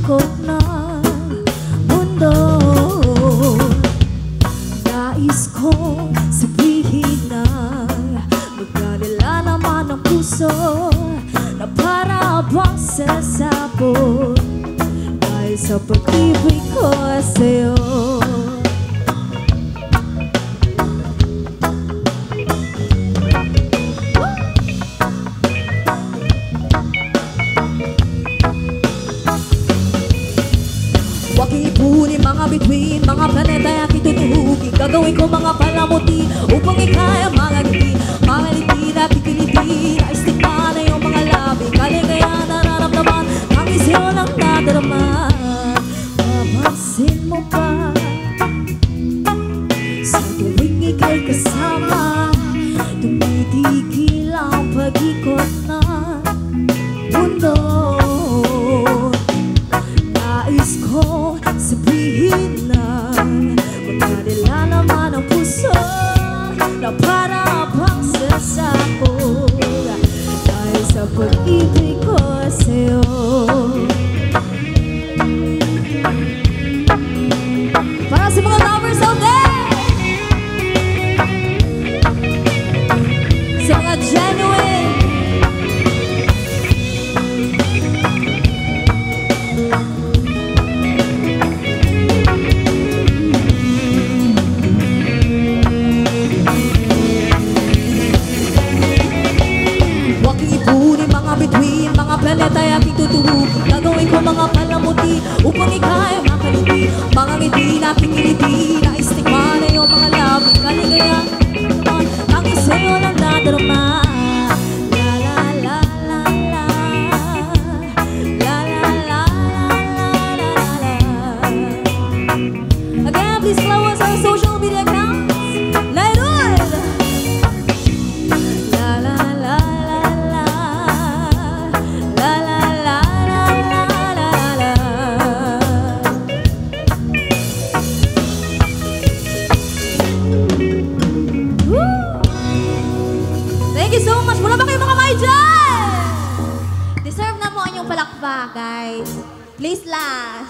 ikot ng mundo. Nais kong sabihin na magkalala naman ang puso na para bang sasabot dahil sa pag-ibig ko sa'yo. Huwag ipunin mga bituin, mga planeta ay aking tutuhugin. Gagawin ko mga palamuti upang ikaya mga ngiti. Mga ngiti na kikiliti, nais tikman na iyong mga labi. Kaligayahan na nararamdaman, tangis sa'yo lang nadarama. Mapansin mo ba sa tuwing ika'y kasama, tumitigil ang pag-ikot ng mundo. Nais ko sabihin na magkalala naman ang puso na para bang sasako dahil sa pag-ibig ko sa'yo. Para sa mga lovers out there, sa mga genuine, huwag ipunin mga bituin, mga planeta ay aking tutuhugin. Gagawin ko mga palamuti upang ika'y makaliti. Mga ngiti na kikiliti, nais tikman na iyong mga labi. Kaligayahan tangis sa'yo lang nadarama. La la la la la, la la la la la la. Again, please follow us on social media accounts. Lairul! La la la la la, la la la la la la. Woo! Thank you so much. Mula ba kayo mga dyan? Deserve na mo ang inyong palakpak, guys. Please lang.